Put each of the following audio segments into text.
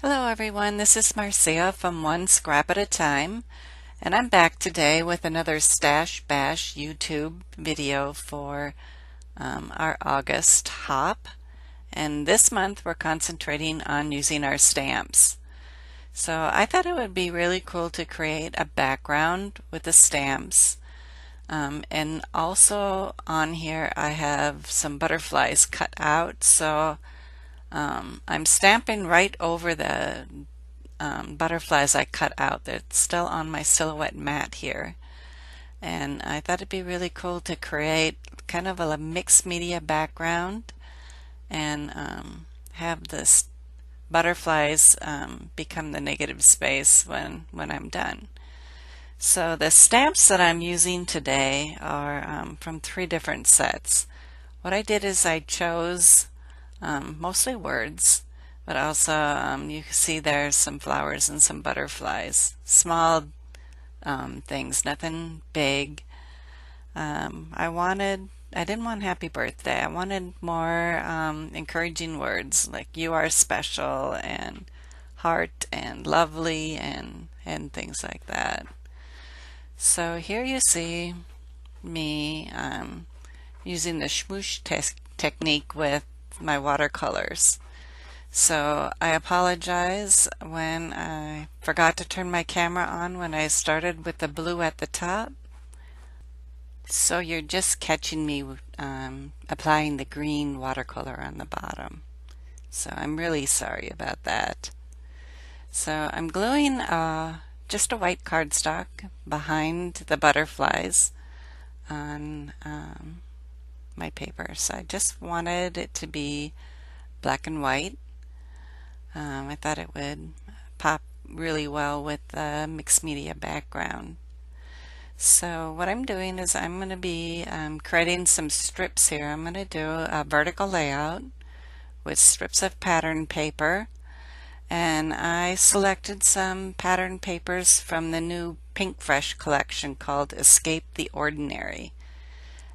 Hello everyone, this is Marcia from One Scrap at a Time, and I'm back today with another Stash Bash YouTube video for our August hop. And this month we're concentrating on using our stamps. So I thought it would be really cool to create a background with the stamps. And also on here I have some butterflies cut out, so I'm stamping right over the butterflies I cut out. They're still on my silhouette mat here. And I thought it'd be really cool to create kind of a mixed media background and have the butterflies become the negative space when I'm done. So the stamps that I'm using today are from 3 different sets. What I did is I chose mostly words, but also you can see there's some flowers and some butterflies. Small things, nothing big. I didn't want happy birthday. I wanted more encouraging words like you are special and heart and lovely and things like that. So here you see me using the smoosh technique with my watercolors. So I apologize when I forgot to turn my camera on when I started with the blue at the top. So you're just catching me applying the green watercolor on the bottom. So I'm really sorry about that. So I'm gluing just a white cardstock behind the butterflies on my paper. So I just wanted it to be black and white. I thought it would pop really well with the mixed media background. So what I'm doing is I'm going to be creating some strips here. I'm going to do a vertical layout with strips of pattern paper, and I selected some pattern papers from the new Pink Fresh collection called Escape the Ordinary.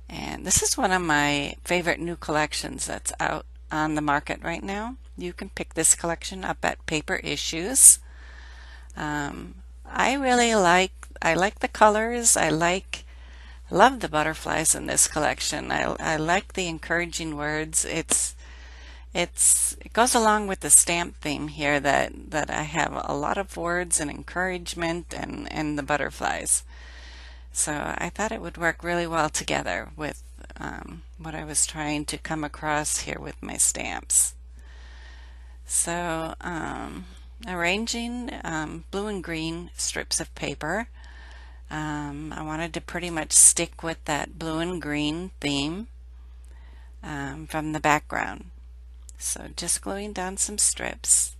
And this is one of my favorite new collections that's out on the market right now. You can pick this collection up at Paper Issues. I like the colors. Love the butterflies in this collection. I like the encouraging words. It goes along with the stamp theme here that I have a lot of words and encouragement and the butterflies. So I thought it would work really well together with what I was trying to come across here with my stamps. So arranging blue and green strips of paper. I wanted to pretty much stick with that blue and green theme from the background. So just gluing down some strips,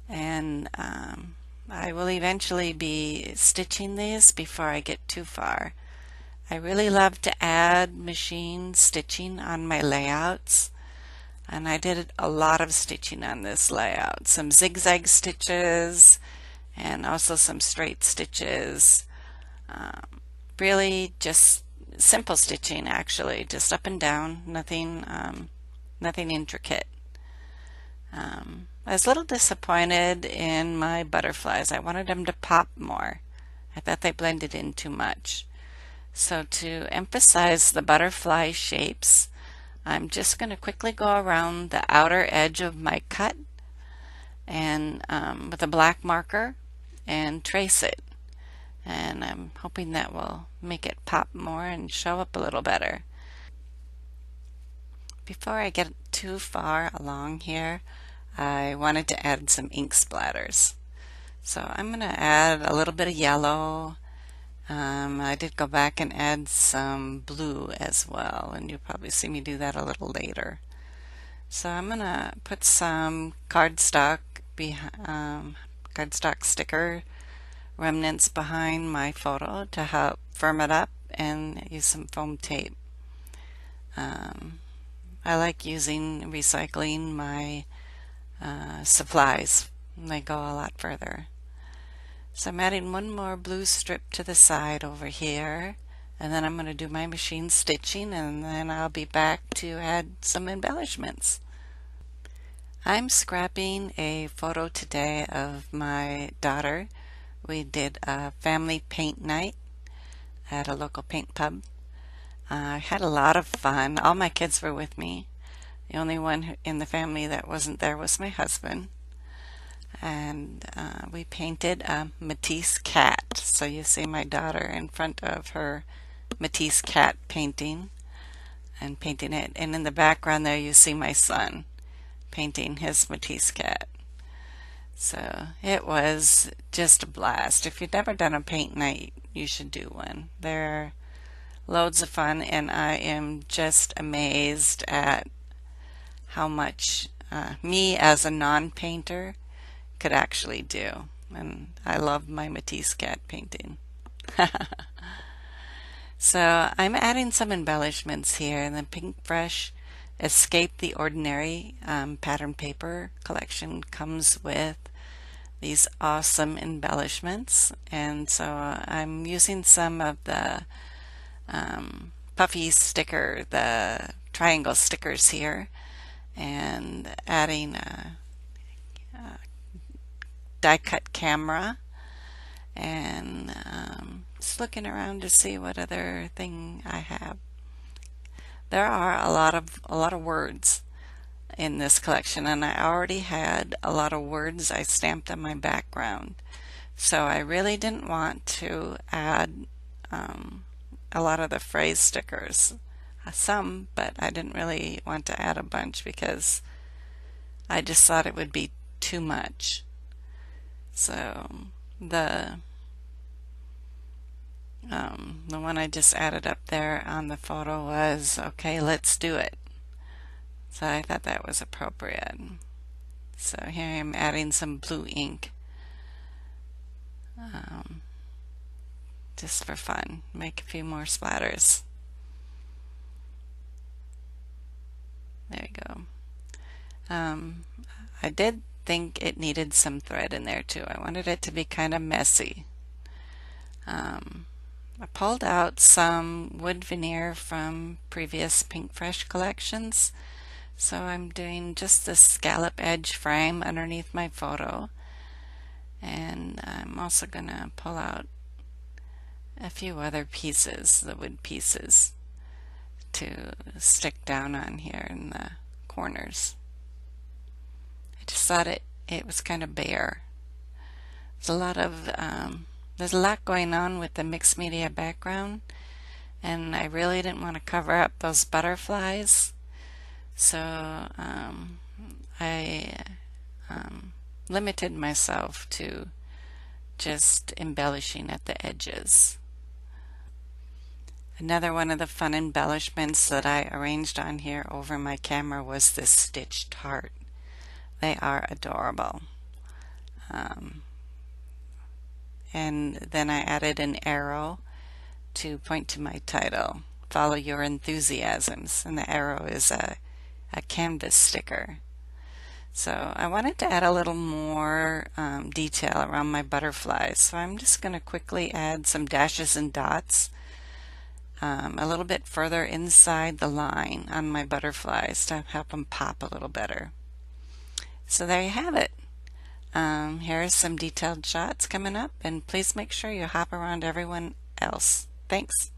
and I will eventually be stitching these before I get too far. I really love to add machine stitching on my layouts, and I did a lot of stitching on this layout. Some zigzag stitches and also some straight stitches. Really just simple stitching, actually, just up and down, nothing intricate. I was a little disappointed in my butterflies. I wanted them to pop more. I thought they blended in too much. So to emphasize the butterfly shapes, I'm just going to quickly go around the outer edge of my cut and with a black marker and trace it. And I'm hoping that will make it pop more and show up a little better. Before I get too far along here, I wanted to add some ink splatters. So I'm going to add a little bit of yellow. I did go back and add some blue as well, and you'll probably see me do that a little later. So I'm going to put some cardstock sticker remnants behind my photo to help firm it up, and use some foam tape. I like recycling my supplies. They go a lot further. So I'm adding one more blue strip to the side over here, and then I'm going to do my machine stitching, and then I'll be back to add some embellishments. I'm scrapping a photo today of my daughter. We did a family paint night at a local paint pub. I had a lot of fun. All my kids were with me. The only one in the family that wasn't there was my husband. And we painted a Matisse cat. So you see my daughter in front of her Matisse cat painting and painting it. And in the background there you see my son painting his Matisse cat. So it was just a blast. If you've never done a paint night, you should do one. They're loads of fun, and I am just amazed at how much me as a non-painter could actually do. And I love my Matisse cat painting. So I'm adding some embellishments here in the Pink Fresh Escape the Ordinary pattern paper collection. Comes with these awesome embellishments, and so I'm using some of the puffy sticker, the triangle stickers here, and adding a die cut camera, and just looking around to see what other thing I have. There are a lot of words in this collection, and I already had a lot of words I stamped on my background, so I really didn't want to add a lot of the phrase stickers. Some, but I didn't really want to add a bunch because I just thought it would be too much. So the one I just added up there on the photo was, okay, let's do it. So I thought that was appropriate. So here I'm adding some blue ink, just for fun. Make a few more splatters. There you go. I did think it needed some thread in there too. I wanted it to be kind of messy. I pulled out some wood veneer from previous Pink Fresh collections. So I'm doing just the scallop edge frame underneath my photo. And I'm also going to pull out a few other pieces, the wood pieces, to stick down on here in the corners. I just thought it was kind of bare. There's a lot going on with the mixed media background, and I really didn't want to cover up those butterflies, so I limited myself to just embellishing at the edges. Another one of the fun embellishments that I arranged on here over my camera was this stitched heart. They are adorable. And then I added an arrow to point to my title, Follow Your Enthusiasms, and the arrow is a canvas sticker. So I wanted to add a little more detail around my butterflies, so I'm just going to quickly add some dashes and dots a little bit further inside the line on my butterflies to help them pop a little better. So there you have it. Here's some detailed shots coming up, and please make sure you hop around everyone else. Thanks.